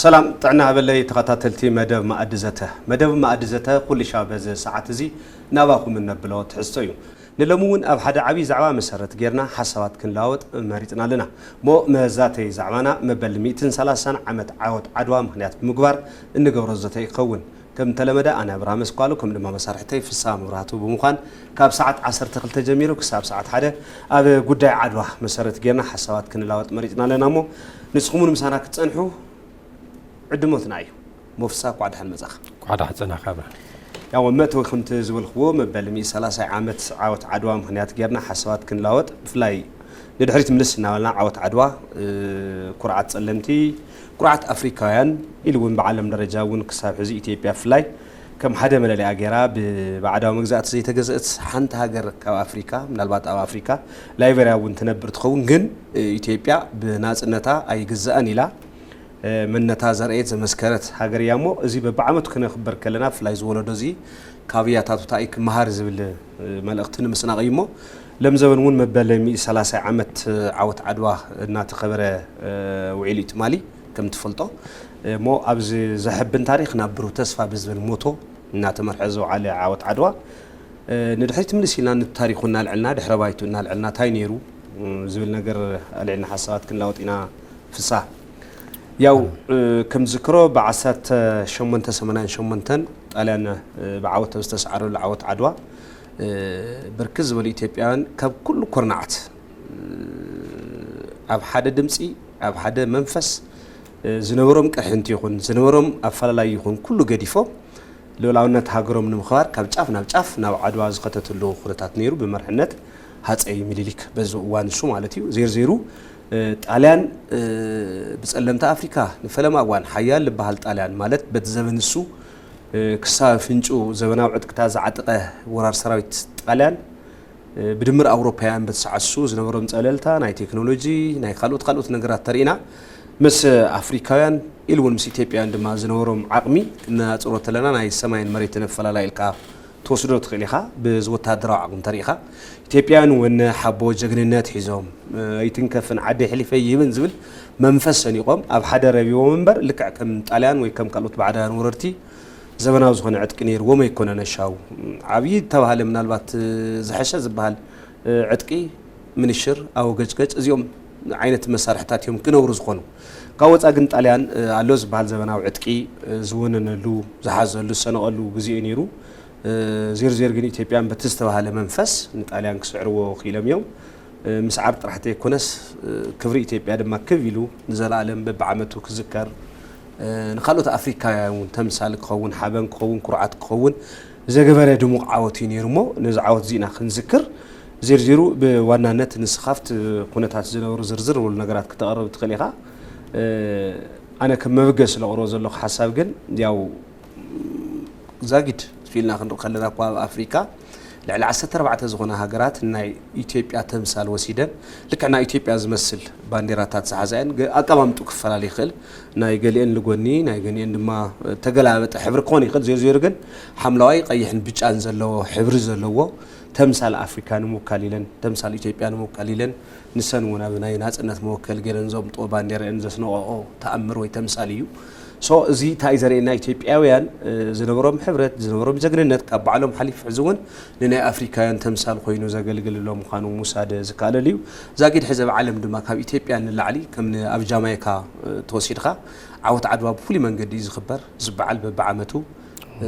سلام طعنا بلي تقاتلتي مدب مأدزته كل شابز ساعات زي نباكم من نبلوت حسيو نلمون أب حدا عبي زعما مسرت غيرنا حسابات كنلاوت مريتنا لنا مو مزاتي زعمانا مبل 130 عمت عاود عدوا مخنيات بمقبار انغورو زتي يكون كم تلمدا انا برامس قالو كم دما مسارحتي في سامراتو بمخان كاب ساعه 10 تقل تجميرو كساب ساعه حدا اب غداي عدوا مسرت غيرنا حسابات كنلاوت مريتنا لنا مو نسخمون مسانا كتصنحو عدموتنا ايو مفساق وعد حنمزخ وعد حصنا خبر يا ومت كنت زول خو مبل 130 عامت عاوت عدوا مخنيات غيرنا حسابات كنلاوت فلاي ندحريت ملسنا ولا عاوت عدوا كرعات صلمتي كرعات افريكايان إلون بعالم درجة ون كساب حزي إثيوبيا فلاي كم حدا من اللي أجرا بعدها مجزات زي تجزأت حنت هاجر كأفريقيا من البعض أو أفريقيا لا يبرا ونتنبر تخون جن إثيوبيا بناس النتا أي جزء لا من نتا زرعت مسكرت هاجر يامو زي ببعمت كنا خبر كلنا فلاي زول دوزي كافياتات تايك مهارز بالملقتنا مسنا قيمه لم زمن ون مبلمي 3 عامت عوت عدوى نات خبره وعيلي تمالي كم تفلطو مو أبز زحبن تاريخ نبرو تسفى بزبن موتو ناتمر حزو على عاوت عدوى ندحيت من سيلان التاريخ ونالعلنا دحربايتو نالعلنا تاينيرو زبل نقر علينا حسابات كن لاوطينا فصاح ياو كم ذكرو بعسات شمنتا سمنان شمنتن طالعنا بعاوت استسعروا العاوت عدوى بركز بالإثيوبيان كب كل كورنعت أب حدا دمسي أب حدا منفس زنورم كحنت يكون زنورم أفلا يكون كله قديفه لو لعنا تهاجرهم من مخبار كبجاف ناو عدوا زقتت له خرطات نيرو بمرحنة هات أي مليليك بزوان شو مالتيو زيرو طاليان بسألمت أفريقيا نفلم أوان حيال لبهال طاليان مالت بتزمن السو كسا فنجو زمناو عد كتاز عتقه ورار سراويت طاليان بدمر أوروبيان بتسعسو زنورم تقللتا ناي تكنولوجي ناي خلوت نقرات ترينا مس أفريقيان إلون مس إثيوبيا عندما زنورهم عقمي كنا صورت لنا ناي السماين مريت نفلا لا يلقى توصلوا تخليها بزوت هدرا عقم تاريخها إثيوبيان وإن حبوا جغنينات حزوم يتنكفن عدي حليفي يبن زبل منفسن يقوم أب حدا ربي ومنبر لك كم طاليان ويكم قالوت بعدها نوررتي زمناو زخون عد كنير وما يكون نشاو عبيد توهال من البات زحشه زبال عدقي من الشر أو جج زيوم عينة مسارحتات يوم كنورز خونو كاوت أجن طاليان علوز بحال زمناو عدقي زونن لو زحاز لو سنة لو بزي نيرو زير جني إثيوبيان بتستوى على منفس طاليان كسعرو خيلم يوم مسعر طرحتي كونس كفري إثيوبيا دما كفيلو نزل عالم ببعمته كذكر نخلوت أفريقيا تمثال كون حبن كون كرعات كون زي جبرة دموع عوتين يرمو نزعوت زينا خنذكر زيرو بوانانت نسخافت قناتات زنور زرزر والنجارات كتقرب تخليها أنا كم بقيس الأوروز اللي حساب جن ياو زاجد فينا خلنا قوى أفريقيا لعل عسى ربعة زغنا هاجرات إن إثيوبيا تمثال وسيدا لك أنا إثيوبيا زمثل بانديرات سعزين أكمل تكفل على خل ناي قالين لقوني ناي قالين ما تجلى حبر قوني خل زيرجن حملاي قيحن بيج أنزل له حبر زلوا تمثال أفريقيا موكلين تمثال إثيوبيا موكلين نسان ونا بناي ناس الناس موكل جرن زوم طو باندير إنزسنا أو تأمر ويتمثاليو سو زي تايزرينا إثيوبياويان زنبرم حبرت زنبرم زغننت كبعلم حليف عزون لنا أفريقيان تمثال خوينو زغلغل لهم خانو مساعده زكالليو زاغيد حزب عالم دما كاب إثيوبيان للعلي كم أب جامايكا توسيدخا عوت عدوا بفولي منقد يزخبر زبعل ببعمتو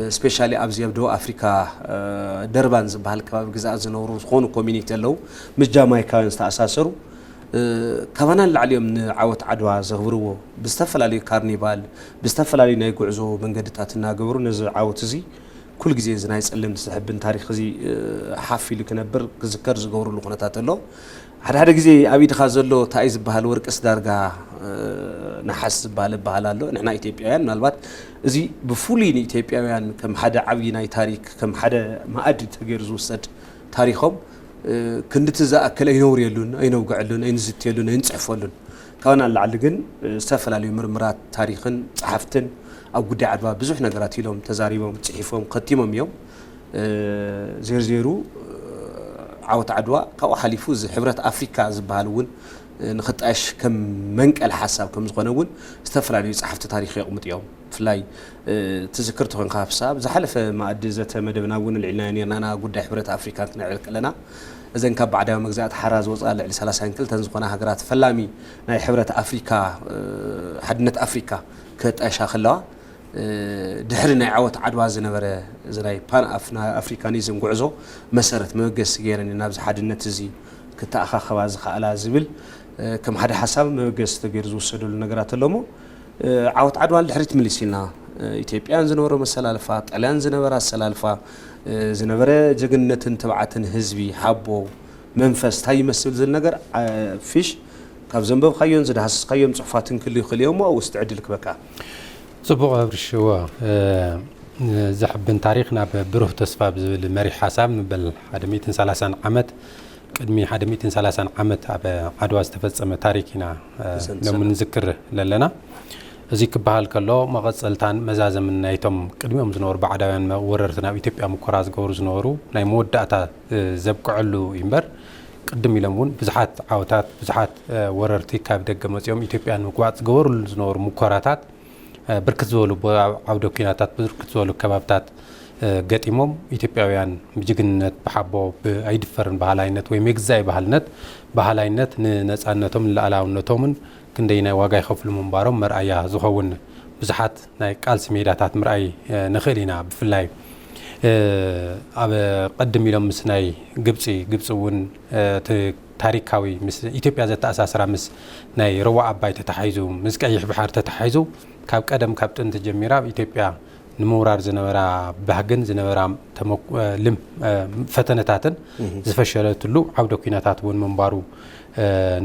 سبيشالي أبزي يبدو أفريقيا دربان زبال كباب جزاء زنورو خونو كوميونيتي لو مش جامايكا استأساسرو كمان اللي عليهم عوت عدوى زغبرو بستفلالي كارنيفال بستفلالي نيقعزو من قدتاتنا قبرو نزل عوت زي كل جزء زنا يسألم تحبن تاريخ زي حافي اللي كنبر ذكر زغبرو اللي قناتات له هذا جزء أبي تخازل له تايز بهالورك أصدارجا نحس بهالله نحن إثيوبيان من الوقت زي بفولين إثيوبيان كم حدا عبينا تاريخ كم حدا ما أدري تغير زوسد تاريخهم كنت تزاكل أينور يلون أينو قعلون أين زت يلون أين صحفلون كان العلقن استفل على مرمرات تاريخن صحفتن أو قد عدوا بزح نقرات لهم تزاريبهم صحيفهم قديمهم يوم زيرو عوت عدوا كوا حليفوز حبرة أفريقيا زبالون نخطاش كم منقل حساب كم زخونون استفلالي صحفت تاريخ يقمط يوم فلاي تذكرت خن حساب زحلف ما ادزت مدبنا ون العلاني انا قد حبرت افريكا نعلق لنا اذن كاب بعد مغزات حراز وصال ل 30 كل تنزخنا هجرات فلامي ناي حبرت افريكا حدنت افريكا كطاشا خلا دحرنا عوت عدوا زنبره زراي بان افريكانيزم غعزو مسرت مغس غيرني نابز حدنت زي كتاخخبا زخالا زبل كم حدا حساب مغس تغير زوسدل نغرات لمو عوت عدوا لحريت مليسينا ኢትዮጵያን ዝነበሩ መሰላልፋ ጣሊያን ዝነበረ አሰላልፋ ዝነበረ ጀግንነትን ተባዓትን ህዝቢ ሓቦ መንፈስ ታይ መስል ዝል ነገር ፊሽ ካብ ዘንበብ ካዮን ዝዳስ ካዮም ጽሑፋትን ክሊ ክልዮም ውስጥ ዕድል ክበካ ጽቡቕ አብርሽዋ زحبن تاريخنا ببروح تسفى بمريح حساب بل حدميت 30 عمت قدمي حدميت 30 عمت عدوا استفصم تاريخنا لما نذكر لنا زي كبهال كلو مغصلتان مزازم نايتم قدميهم زنور بعداوያን ወረርትና ኢትዮጵያ ሙከራዝ ገወሩ ዝነበሩ ናይ መወዳእታ ዘብቅዕሉ ይምበር ቅድም ኢለምውን ብዙሓት ዓውታት ብዙሓት ወረርቲ ካብ ደገ መጽዮም ኢትዮጵያን ምቋጽ ገወሩ ዝነበሩ ሙከራታት ብርክት ዝበሉ ዓውደ ኩናታት ብርክት ዝበሉ ከባብታት ገጢሞም ኢትዮጵያውያን ብጅግንነት በሓቦ አይድፈርን ባህላይነት ወይ መግዛይ ባህላይነት ንነጻነቶም ለዓላውነቶምን كندينا واقعي خف المنبارم مرأيا زخون بزحات ناي قالس ميداتات مرأي نخلينا بفلاي أب قدم لهم مسناي جبسون تاريخاوي مس إثيوبيا ذات أساس رامس ناي روا أباي تتحيزو مسكاي بحار تتحيزو كاب قدم كابتن تجميرا إثيوبيا نمورار زنورا بهجن زنورا تمك لم فتنتاتن زفشلت له عودة كيناتات ون منبارو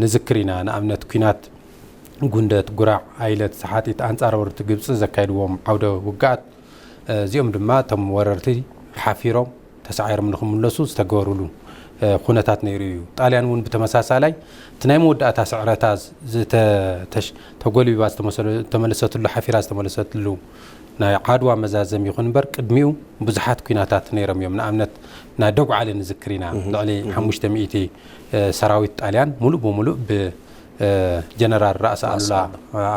نذكرنا نأمنت كينات ጉንደት ጉራዕ አይለት ሰሓቲት አንጻር ወርቲ ግብጽ ዘካይድዎም ዓውደ ውጋት እዚኦም ድማ ተም ወረርቲ ሓፊሮም ተሳዒሮም ንኽምለሱ ዝተገበሩሉ ኩነታት ነይሩ እዩ ጣልያን እውን ብተመሳሳላይ ትናይ መወዳእታ ስዕረታ ተጎልቢባ ተመለሰትሉ ሓፊራ ዝተመለሰትሉ ናይ ዓድዋ መዛዘም ይኹን እምበር ቅድሚኡ ብዙሓት ኩናታት ነይሮም እዮም ንኣብነት ናይ ደጉዓለ ንዝክር ኢና ልዕሊ 500 ሰራዊት ጣልያን ሙሉእ ብሙሉእ جنرال رأس الله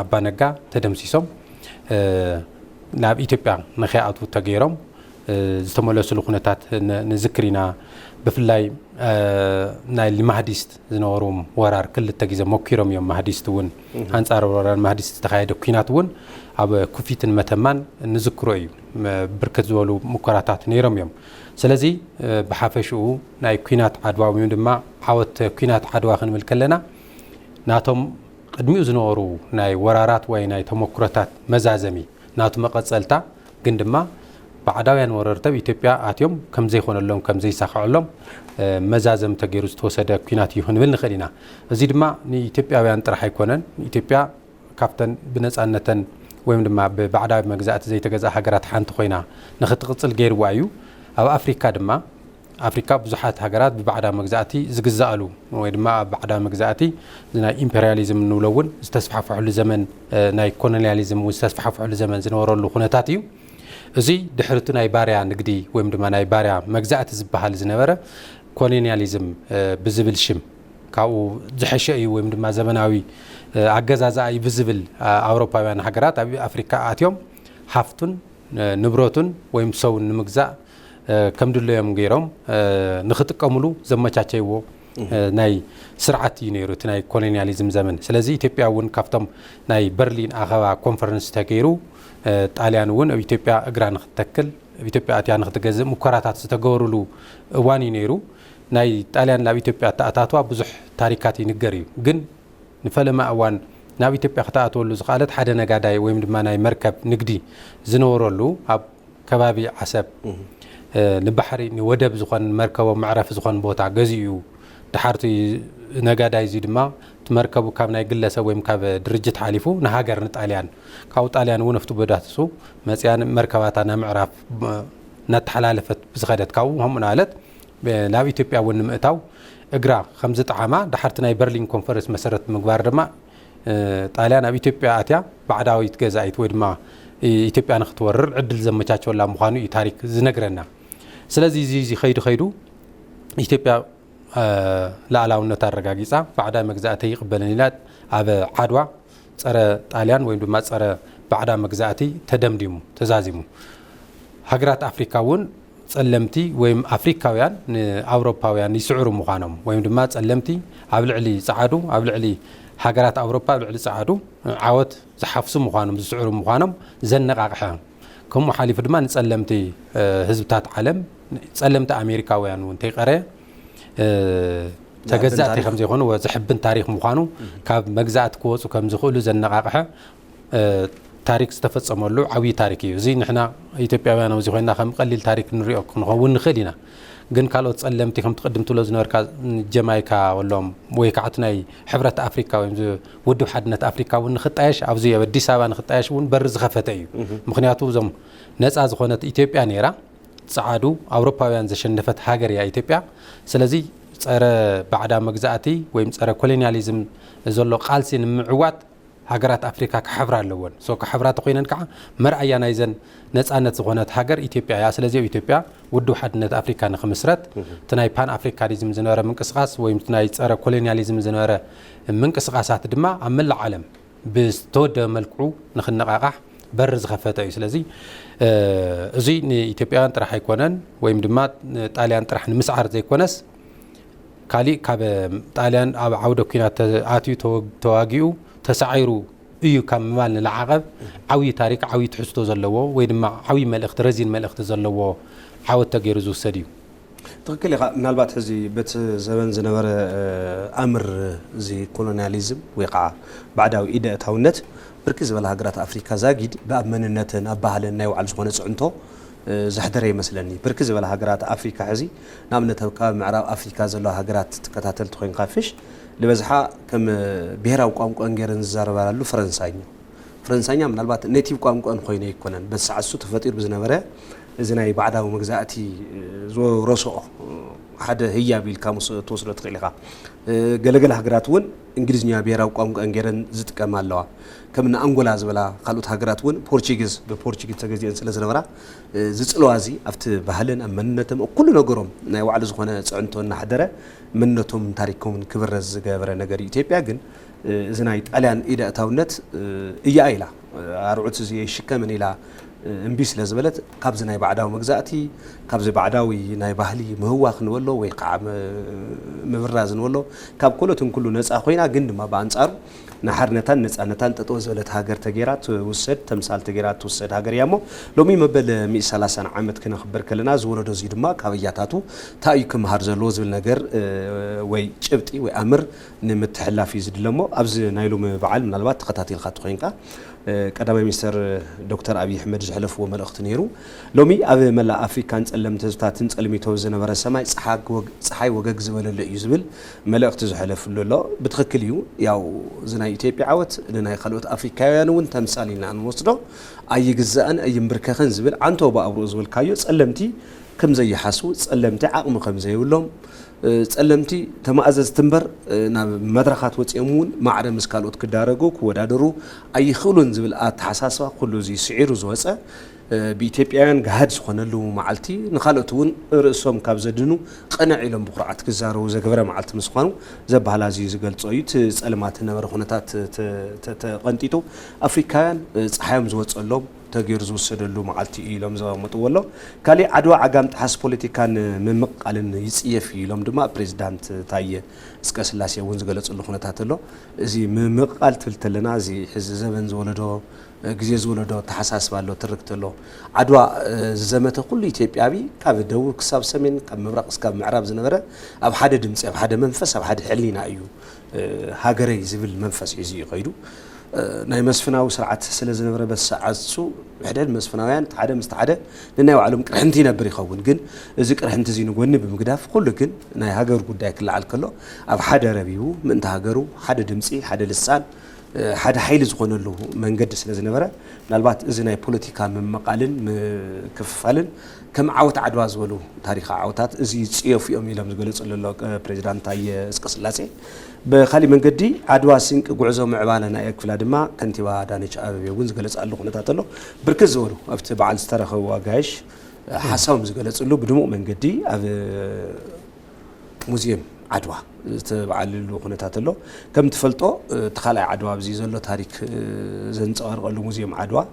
أبا نجا تدمسيسهم ناب إثيوبيا نخياتو تغيرهم زتملوا سلوكناتات نذكرنا بفلاي نايل مهديست زنورهم ورار كل التجهيز موكيرهم يوم مهديستون أنصار ورار مهديست تخيدوا كيناتون أب كوفيت متمان نذكروا بركز ولو مقاراتات نيرهم يوم سلزي بحافشوا ناي كينات عدوا ويندما عوت كينات عدوا خنمل كلنا ناتم قدميو زنورو ناي ورارات وي ناي تمكرتات مزازمي ناتو مقصلتا گندما بعداوያን ወረርተው ኢትዮጵያ አትዮም ከም ዘይኾነሎም ከም ዘይሳخعሎም መዛዘም ተገይሩ ተወሰደ ኩናት ይሁን ብል ንኸዲና እዚ ድማ ንኢትዮጵያውያን ጥራሕ አይኮነን ኢትዮጵያ ካፍተን ብነጻነተን ወይም ድማ በባዕዳዊ መግዛት ዘይተገዛ ሃገራት ሓንቲ ኮይና ንኽትቅጽል ገይርዋ እዩ ኣብ አፍሪካ ድማ አፍሪካ ብዙሓት ሃገራት በባዕዳ መግዛእቲ ዝግዛአሉ ወይ ድማ ባዕዳ መግዛእቲ ናይ ኢምፔሪያሊዝም ንብለውን ዝተስፋሕፈሐሉ ዘመን ናይ ኮሎኒያሊዝም ዝተስፋሕፈሐሉ ዘመን ዝነበረሉ ኩነታት እዩ እዚ ድሕሪቱ ናይ ባርያ ንግዲ ወይም ድማ ናይ ባርያ መግዛእቲ ዝበሃል ዝነበረ ኮሎኒያሊዝም ብዝብል ሽም ካብኡ ዝሐሸ እዩ ወይም ድማ ዘመናዊ ኣገዛዛይ ብዝብል ኣውሮፓውያን ሃገራት ኣብ አፍሪካ ኣትዮም ሃፍቱን ንብረቱን ወይም ሰው ንምግዛእ كم دلهم غيرهم نخطقملو زمچاچيو ناي سرعت ينيرو تناي كولونياليزم زمن سلازي ኢትዮጵያ ውን ካፍቶም ናይ በርሊን አኸባ ኮንፈረንስ ተገይሩ ጣሊያን ውን ኢትዮጵያ እግራን ከተከል ኢትዮጵያ አትያ ንኽትገዝም ሙከራታት ዝተገበሩሉ እዋን ይነይሩ ናይ ጣሊያን ናብ ኢትዮጵያ ተኣታቷ ብዙሕ ታሪካት ይንገር እዩ ግን ንፈለማ እዋን ናብ ኢትዮጵያ ከተኣተወሉ ዝኻለት ሓደ ነጋዳይ ወይም ድማ ናይ መርከብ ንግዲ ዝነበረሉ ኣብ ከባቢ ዓሰብ ንባሕሪ ንወደብ ዝኾን መርከቦ ማዕረፍ ዝኾን ቦታ ገዚኡ ድሓርቲ ነጋዳይ እዚ ድማ ተመርከቡ ካብ ናይ ግለሰብ ወይም ካብ ድርጅት ሓሊፉ ንሃገር ንጣልያን ካብ ጣልያን ውን ፍቱ በዳትሱ መጽያን መርከባታ ናምዕራፍ ነተሓላለፈት ብዝኸደት ካብ هم ናለት ናብ ኢትዮጵያ ውን ምእታው እግራ ከም ዝጣዓማ ድሓርቲ ናይ በርሊን ኮንፈረንስ መሰረት ምግባር ድማ ጣልያን ኣብ ኢትዮጵያ አትያ ባዕዳዊት ገዛኢት ወይ ድማ ኢትዮጵያ ንኽትወርር ዕድል ዘመቻቸውላ ምዃኑ ታሪክ ዝነግረና ስለዚህ እዚ ኸይዱ ኢትዮጵያ ላዕላውነት አረጋጊጻ ባዕዳ መግዛእቲ ይቅበልን ኢላ ኣብ ዓድዋ ፀረ ጣልያን ወይ ድማ ፀረ ባዕዳ መግዛእቲ ተደምዲሙ ተዛዚሙ ሃገራት ኣፍሪካ እውን ጸለምቲ ወይም ኣፍሪካውያን ንኣውሮፓውያን ይስዕሩ ምዃኖም ወይም ድማ ጸለምቲ ኣብ ልዕሊ ጻዓዱ ኣብ ልዕሊ ሃገራት ኣውሮፓ ኣብ ልዕሊ ጻዓዱ ዓወት ዝሓፍሱ ምዃኖም ዝስዕሩ ምዃኖም ዘነቃቅሐ ከምኡ ሓሊፉ ድማ ንጸለምቲ ህዝብታት ዓለም ጸለምቲ ኣሜሪካውያን እውን ተይቀረ ተገዛእቲ ከም ዘይኮኑ ዝሕብን ታሪክ ምዃኑ ካብ መግዛእቲ ክወፁ ከም ዝኽእሉ ዘነቃቅሐ ታሪክ ዝተፈጸመሉ ዓብይ ታሪክ እዩ እዚ ንሕና ኢትዮጵያውያን ኣብዚ ኮይና ከም ቀሊል ታሪክ ንሪኦ ክንኸውን ንኽእል ኢና ግን ካልኦት ጸለምቲ ከም ትቅድም ትብሎ ዝነበርካ ጀማይካ ወሎም ወይ ከዓ ናይ ሕብረት ኣፍሪካ ወይ ውድብ ሓድነት ኣፍሪካ እውን ንኽጣየሽ ኣብዚ ኣብ ኣዲስ ኣበባ ንኽጣየሽ እውን በሪ ዝኸፈተ እዩ ምክንያቱ እዞም ነፃ ዝኾነት ኢትዮጵያ ነይራ ጻዓዱ ኣውሮፓውያን ዘሸነፈት ሃገር እያ ኢትዮጵያ ስለዚ ፀረ ባዕዳ መግዛእቲ ወይም ፀረ ኮሎኒያሊዝም ዘሎ ቃልሲ ንምዕዋት ሃገራት ኣፍሪካ ክሕብራ ኣለወን ሶ ክሕብራ ተኮይነን ከዓ መርኣያ ናይዘን ነፃነት ዝኾነት ሃገር ኢትዮጵያ እያ ስለዚ ኢትዮጵያ ውድብ ሓድነት ኣፍሪካ ንኽምስረት እቲ ናይ ፓን ኣፍሪካኒዝም ዝነበረ ምንቅስቃስ ወይ ናይ ፀረ ኮሎኒያሊዝም ዝነበረ ምንቅስቃሳት ድማ ኣብ መላእ ዓለም ብዝተወደበ መልክዑ ንኽነቃቃሕ በር ዝኸፈተ እዩ ስለዚ እዚ ንኢትዮጵያውያን ጥራሕ ኣይኮነን ወይም ድማ ጣልያን ጥራሕ ንምስዓር ዘይኮነስ ካሊእ ካብ ጣልያን ኣብ ዓውደ ኩናት ኣትዩ ተዋጊኡ ተሳዒሩ እዩ ካብ ምባል ንላዓቐብ ዓብይ ታሪክ ዓብይ ትሕዝቶ ዘለዎ ወይ ድማ ዓብይ መልእኽቲ ረዚን መልእኽቲ ዘለዎ ዓወት ተገይሩ ዝውሰድ እዩ ትክክል ኢኻ ምናልባት ሕዚ በቲ ዘበን ዝነበረ ኣምር እዚ ኮሎኒያሊዝም ወይ ከዓ ባዕዳዊ ኢደ እታውነት ብርኪ ዝበለ ሃገራት ኣፍሪካ ዛጊድ ብኣብ መንነትን ኣብ ባህልን ናይ ባዕሉ ዝኾነ ፅዕንቶ زحدري مثلا بركز ولا هجرات أفريقيا هذه نعم نتوقع معراب أفريقيا زلوا هجرات كتاتل تخين قافش لبزحة كم بيهرا وقام قانجرن زاربا لو فرنسايا من البات نيتيف قام قان خوينه يكونن بس عسو تفطير بزنبره زناي بعدها ومجزاتي زو رسو حدا هي بالكاموس توصلت خليقه قلقل هجرات ون انجليزኛ بيهرا وقام قانجرن زتقمالوا كمن أنغولا زبلا خلوت هجرات ون بورتشيغز ببورتشيغز تجزيان سلازنبرا زتصلوازي افت بحلن امنتم كل نغروم ناي وعد زخونه صعنتونا حدره منتم تاريخكم كبرز زغبره ነገር ኢትዮጵያ ግን ዝናይ ጣሊያን ኢዳ ታውነት እያይላ አርዑት እዚ ሽከመን ኢላ እንቢስ ለዝበለት ካብ ዝናይ ባዕዳዊ መግዛእቲ ካብ ዚ ባዕዳዊ ናይ ባህሊ ምህዋኽ ንወሎ ወይ ከዓ ምብራዝ ንወሎ ካብ ኩለቱን ኩሉ ነፃ ኮይና ግን ድማ በአንጻሩ ናሓርነታን ነፃነታን ጠጠው ዝበለት ሃገር ተገይራት ውሰድ ተምሳል ተገይራት ውሰድ ሃገር ያሞ ሎሚ መበል 130 ዓመት ክነኽበር ከለና ዝወለዶ እዚ ድማ ካብያታቱ ታዩ ክምሃር ዘሎ ዝብል ነገር ወይ ጭብጢ ወይ ኣምር ንምትሕላፊ ዝድለሞ ኣብዚ ናይሎም በዓል ምናልባት ተኸታቲልካ ትኾይንካ ቀዳማይ ሚኒስተር ዶክተር አብይ አህመድ ዝሕለፍዎ መልእኽቲ ነይሩ ሎሚ ኣብ መላእ ኣፍሪካን ጸለምቲ ህዝብታትን ጸልሚቶ ዝነበረ ሰማይ ፀሓይ ወገግ ዝበለለ እዩ ዝብል መልእኽቲ ዝሕለፍሉ ኣሎ ብትክክል እዩ ያው ዝናይ ኢትዮጵያ ዓወት ንናይ ካልኦት ኣፍሪካውያን እውን ተምሳሊና እንወስዶ ኣይግዛእን ኣይምብርከኽን ዝብል አንቶ ባብሩ ዝብል ካዮ ጸለምቲ ከም ዘይሓስቡ ጸለምቲ ዓቕሚ ከም ዘይብሎም ጸለምቲ ተማእዘዝ ትንበር ናብ መድረኻት ወጽየሙን ማዕረ መስካልኦት ክዳረጉ ክወዳደሩ ኣይኽሉን ዝብል ኣተሓሳስባ ኩሉ እዚ ስዒሩ ዝወፀ ብኢትዮጵያውያን ጋሃድ ዝኾነሉ መዓልቲ ንኻልኦት እውን ርእሶም ካብ ዘድኑ ቀንዕ ኢሎም ብኩርዓት ክዛረቡ ዘገበረ መዓልቲ ምስዃኑ ዘባህላ እዚ ዝገልጾ እዩ እቲ ጸልማት ነበረ ኩነታት ተቐንጢጡ ኣፍሪካውያን ፀሓዮም ዝወፀሎም ተገይሩ ዝወሰደሉ መዓልቲ ኢሎም ዘቐመጥዎ ኣሎ ካሊእ ዓድዋ ዓጋም ጥሓስ ፖለቲካን ምምቃልን ይፅየፍ ኢሎም ድማ ፕሬዚዳንት ታየ እስቀስላሴ እውን ዝገለጸሉ ኩነታት ኣሎ እዚ ምምቃል ትብል ተለና እዚ ሕዚ ዘበን ዝወለዶ ግዜ ዝወለዶ ተሓሳስባ ኣሎ ትርክት ኣሎ ዓድዋ ዝዘመተ ኩሉ ኢትዮጵያዊ ካብ ደቡብ ክሳብ ሰሜን ካብ ምብራቅ ክሳብ ምዕራብ ዝነበረ ኣብ ሓደ ድምፂ ኣብ ሓደ መንፈስ ኣብ ሓደ ሕሊና እዩ ሃገረይ ዝብል መንፈስ ሒዙ ይኸይዱ ናይ መስፍናዊ ስርዓት ስለ ዝነበረ በሰዓሱ ወሕደል መስፍናውያን ሓደ ምስተሓደ ንናይ ባዕሎም ቅርሕንቲ ነበር ይኸውን ግን እዚ ቅርሕንቲ እዚ ንጎኒ ብምግዳፍ ኩሉ ግን ናይ ሃገር ጉዳይ ክለዓል ከሎ ኣብ ሓደ ረቢቡ ምእንቲ ሃገሩ ሓደ ድምፂ ሓደ ልሳን ሓደ ሓይሊ ዝኾነሉ መንገዲ ስለ ዝነበረ ምናልባት እዚ ናይ ፖለቲካ ምምቃልን ክፍፋልን ከም ዓወት ዓድዋ ዝበሉ ታሪክ ዓወታት እዚ ጽየፉ እዮም ኢሎም ዝገለጹ ዘሎ ፕሬዚዳንት ታየ እስቀስላሴ በኻሊ መንገዲ ዓድዋ ስንቅ ጉዕዞ ምዕባለ ናይ ክፍላ ድማ ከንቲባ አዳነች አቤቤ እውን ዝገለጻሉ ኩነታት ኣሎ ብርክት ዝበሉ ኣብቲ በዓል ዝተረኸቡ ኣጋይሽ ሓሳቦም ዝገለጽሉ ብድሙቕ መንገዲ ኣብ ሙዚየም عدوى تبعلل خناتات له كم تفلطو تخلع عدوى بزي زلو تاريخ زنصار قالو موزيوم عدوى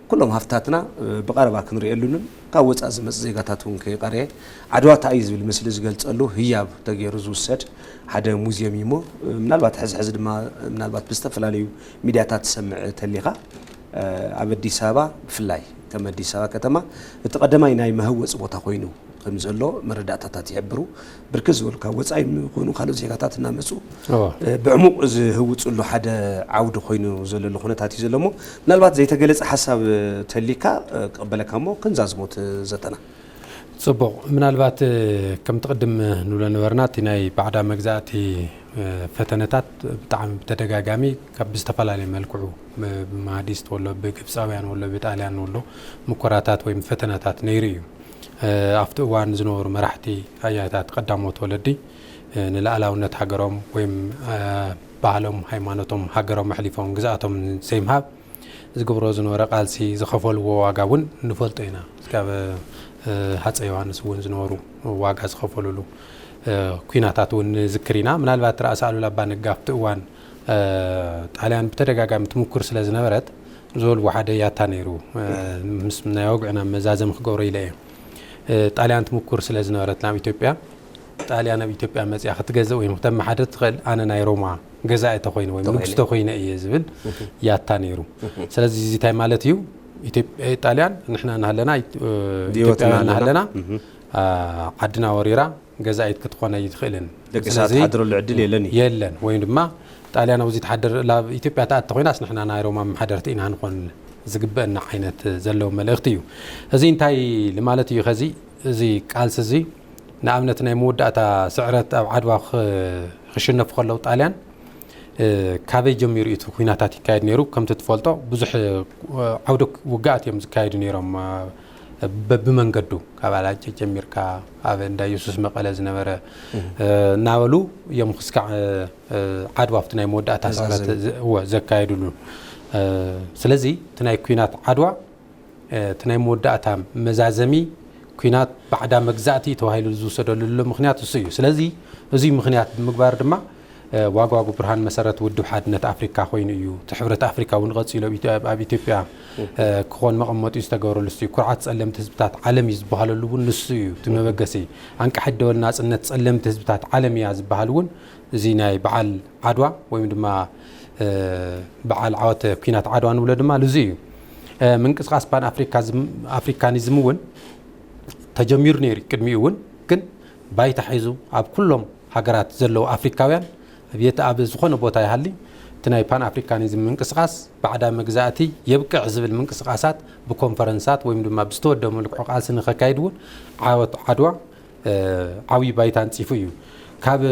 كلهم هفتاتنا بقربا كنري لونن كاوص ازمص زيغاتاتون كيقري عدوى تايز بالمثل زغلصلو هياب تغير زوسد حدا موزيوم يمو منالبات حز دما منالبات بستفلاليو ميدياتات تسمع تليغا አዲስ አበባ ፍላይ ከም አዲስ አበባ ከተማ ተቀደማይ ናይ መህወጽ ቦታ ኮይኑ ከም ዘሎ መረዳታታት ይሕብሩ ብርክዝ ወልካ ወጻይ ኮይኑ ካለው ዜጋታት እናመጹ ብዕሙቅ ዝህውጽሉ ሓደ ዓውድ ኮይኑ ዘለሉ ኩነታት ይዘለሞ ምናልባት ዘይተገለጸ ሐሳብ ተሊካ ቀበለካሞ ክንዛዝሞት ዘጠና ጽቡቅ ምናልባት ከም ተቀደም ንብለ ነበርና ናይ ባዕዳ መግዛእቲ ፈተነታት በጣም ተደጋጋሚ ካብ ዝተፈላልየ መልክዑ ማዲስት ወሎ በግብጻውያን ወሎ በጣሊያን ወሎ ሙከራታት ወይ ፈተነታት ነይሩ አፍቱ ዋን ዝኖር መራሕቲ አያታት ቀዳሞት ወለዲ ንላዕላውነት ሃገሮም ወይ ባህሎም ሃይማኖቶም ሃገሮም መሕሊፎም ግዛአቶም ዘይምሃብ ዝግብሮ ዝኖረ ቃልሲ ዝኸፈልዎ ዋጋውን ንፈልጦ ኢና እስካብ ሃፀይ ዮሐንስ ውን ዝኖሩ ዋጋ ዝኸፈልሉ ኩናታት ውን ዝክሪና ምናልባት ራስ አሉላ አባ ነጋ አፍቱ ዋን ጣሊያን በተደጋጋሚ ትሙክር ስለዝነበረት ዞል ወሓደ ያታ ነይሩ ምስ ናይ ወግዕና መዛዘም ክገብሮ ኢለየ ጣሊያን ትሙክር ስለዝነበረት ናብ ኢትዮጵያ ጣሊያን ናብ ኢትዮጵያ መጽያ ክትገዘ ወይ ተማሓደት ትኽእል ኣነ ናይ ሮማ ገዛኢ ተኮይነ ወይ ንጉስ ተኮይነ እየ ዝብል ያታ ነይሩ ስለዚህ እዚ ታይ ማለት እዩ ኢትዮጵያ ጣሊያን ንሕና ናሃለና ኢትዮጵያ ናሃለና ዓድና ወሪራ ገዛኢት ክትኮነ ይትኽእልን ስለዚህ ሓድሩ ልዕድል የለን ወይ ድማ ጣሊያን ኣብዚ ተሓደር ላብ ኢትዮጵያ ተኣተ ኮይናስ ንሕና ናይ ሮማ መሓደርቲ ኢና ንኾን ዝግበአና ዓይነት ዘለዎ መልእኽቲ እዩ እዚ እንታይ ለማለት እዩ ከዚ እዚ ቃልስ እዚ ንኣብነት ናይ መወዳእታ ስዕረት ኣብ ዓድዋ ክሽነፍ ከለው ጣሊያን ካበይ ጀሚሩ እቲ ኩናታት ይካየድ ነይሩ ከም ትፈልጦ ብዙሕ ዓውደ ውጋኣት እዮም ዝካየዱ ነይሮም በብመንገዱ ካባላጭ ጀሚርካ ኣብ እንዳ ኢየሱስ መቀለ ዝነበረ ናበሉ እዮም ክስካዕ ዓድዋ ኣብቲ ናይ መወዳእታ ስዕረት ዘካየድሉ ስለዚ ትናይ ኩናት ዓድዋ ትናይ መወዳእታ መዛዘሚ ኩናት ባዕዳ መግዛእቲ ተዋሂሉ ዝወሰደሉ ምክንያት እሱ እዩ ስለዚ እዚ ምክንያት ምግባር ድማ ዋጓጉ ብርሃን መሰረት ውድብ ሓድነት አፍሪካ ኮይኑ እዩ ትሕብረት አፍሪካ ውን ቀጽሎ ኣብ ኢትዮጵያ ክኾን መቐመጡ ዝተገበረሉ እዩ ኩርዓት ጸለምቲ ህዝብታት ዓለም ይዝበሃለሉ ውን ንሱ እዩ ትመበገሲ አንቃሕ ደወልና ጽነት ጸለምቲ ህዝብታት ዓለም ያ ዝብሃል ውን እዚ ናይ በዓል ዓድዋ ወይ ድማ በዓል ዓወት ኩናት ዓድዋ ንብሎ ድማ ለዚ እዩ ምንቅስቃስ ፓን አፍሪካኒዝም ውን ተጀሚሩ ነይሩ ቅድሚኡ ውን ግን ባይታ ሒዙ ኣብ ኩሎም ሃገራት ዘለው አፍሪካውያን ቤት ኣብ ዝኾነ ቦታ ይሃሊ ትናይ ፓን አፍሪካኒዝም ምንቅስቃስ ባዕዳ መግዛእቲ የብቅዕ ዝብል ምንቅስቃሳት ብኮንፈረንሳት ወይ ድማ ብዝተወደሙ ልክዑ ቃልሲ ንኸካይድ ውን ዓወት ዓድዋ ዓብይ ባይታ አንጽፉ እዩ ካብ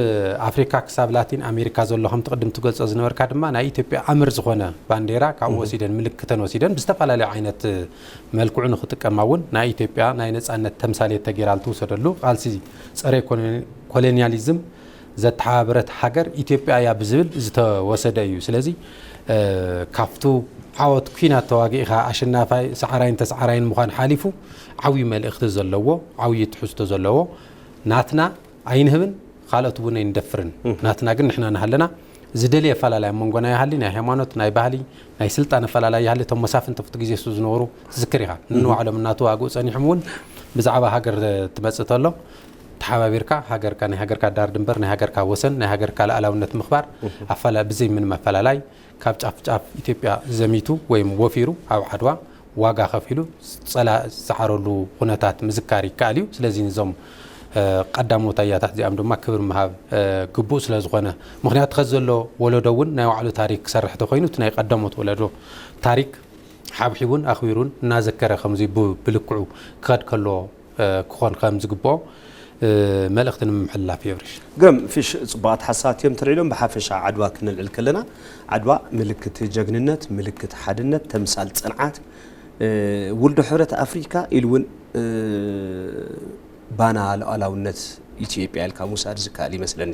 አፍሪካ ክሳብ ላቲን አሜሪካ ዘሎ ከም ተቀድም ትገልጾ ዝነበርካ ድማ ናይ ኢትዮጵያ ኣምር ዝኾነ ባንዴራ ካብ ወሲደን ምልክተን ወሲደን ብዝተፈላለዩ ዓይነት መልክዑ ንኽጥቀማውን ናይ ኢትዮጵያ ናይ ነጻነት ተምሳሌት ተገይራል ትውሰደሉ ቃልሲ ጸረ ኮሎኒያሊዝም ዘተሓበረት ሃገር ኢትዮጵያ ያ ብዝብል ዝተወሰደ እዩ ስለዚ ካፍቱ ዓወት ኩናት ተዋጊእኻ አሸናፋይ ሰዓራይን ተሰዓራይን ምዃን ሓሊፉ ዓብይ መልእኽቲ ዘለዎ ዓብይ ትሕዝቶ ዘለዎ ናትና ኣይንህብን ካልኦት ውን ኣይንደፍርን ናትና ግን ንሕና ናሃለና ዝደልየ ፈላላይ መንጎና ያሃሊ ናይ ሃይማኖት ናይ ባህሊ ናይ ስልጣን ፈላላይ ያሃሊ ቶም መሳፍንቲ ፍት ግዜ ዝነበሩ ዝክር ኢኻ ንዋዕሎም እናቱ ኣጉ ጸኒሖም ውን ብዛዕባ ሃገር ትመጽእ ተሎ ተሓባቢርካ ሃገርካ ናይ ሃገርካ ዳር ድንበር ናይ ሃገርካ ወሰን ናይ ሃገርካ ላዕላውነት ምኽባር ኣፈላ ብዘይ ምን መፈላላይ ካብ ጫፍ ጫፍ ኢትዮጵያ ዘሚቱ ወይ ወፊሩ ኣብ ዓድዋ ዋጋ ከፊሉ ጸላ ዝዓረሉ ኩነታት ምዝካር ይካኣል እዩ ስለዚ ንዞም ቀዳሞት አያታት ዚኦም ድማ ክብር መሃብ ግቡእ ስለ ዝኾነ ምክንያት ከዘሎ ወለዶ ውን ናይ ዋዕሉ ታሪክ ክሰርሕ ተኮይኑ ናይ ቀዳሞት ወለዶ ታሪክ ሓብሒቡን ኣኽቢሩን እናዘከረ ከምዚ ብልክዑ ክኸድ ከሎ ክኾን ከም ዝግብኦ መልእኽቲ ንምሕላፍ የብርሽ ገም ፊሽ ጽባት ሓሳት እዮም ትርእሎም በሓፈሻ ዓድዋ ክንልዕል ከለና ዓድዋ ምልክት ጀግንነት ምልክት ሓድነት ተምሳል ጽንዓት ውልዶ ሕብረት አፍሪካ ኢልውን ባና ሉዓላውነት ኢትዮጵያ ኢልካ ሙሳድ ዝካኣል ይመስለኒ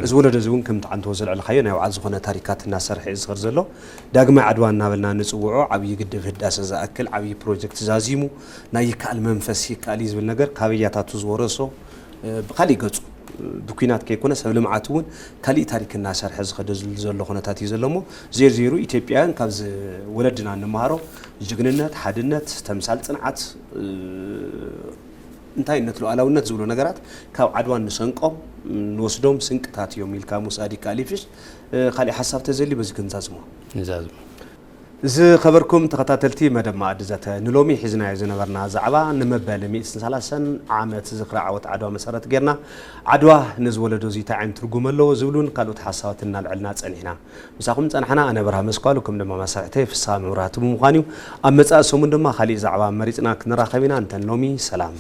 እዚ ወለዶ እዚ እውን ከም ተዓንቶ ዘልዕልካዮ ናይ ባዕሉ ዝኾነ ታሪካት እናሰርሐ ዝኽር ዘሎ ዳግማይ ዓድዋ እናበልና ንጽውዖ ዓብይ ግድብ ህዳሴ ዝኣክል ዓብይ ፕሮጀክት ዛዚሙ ናይ ይካኣል መንፈስ ይካኣል ዝብል ነገር ካበያታቱ ዝወረሶ ብኻሊእ ገጹ بكينات كيكون سبل معتون كالي تاريخ الناس رح يزخد زل خناتات يزلمو زيرو إثيوبيان كابز ولدنا نمهارو جغننات حدنات تمثال صنعات انتاي نتلو علاونات زولو نغرات كاب عدوان نسنقوم نوسدوم سنقታት እዮም ኢልካ ሙሳዲ ካሊፍሽ خالي حساب تزلي بز كنزازمو نزازم ز خبركم تخاتلتي مدام ادزات نلومي حزنا يزنبرنا زعبا نمبال 130 عامات ذكرى عوت عدوا مسارت غيرنا عدوا نزولدو زي تاعين ترغملو زبلون قالوت حساباتنا لعلنا صنحنا مساكم صنحنا انا برها مسقالكم دما مساعتي في السامع مراتب مخانيو امصا سومن دما خالي زعبا مريصنا كنراخبينا انت نلومي سلام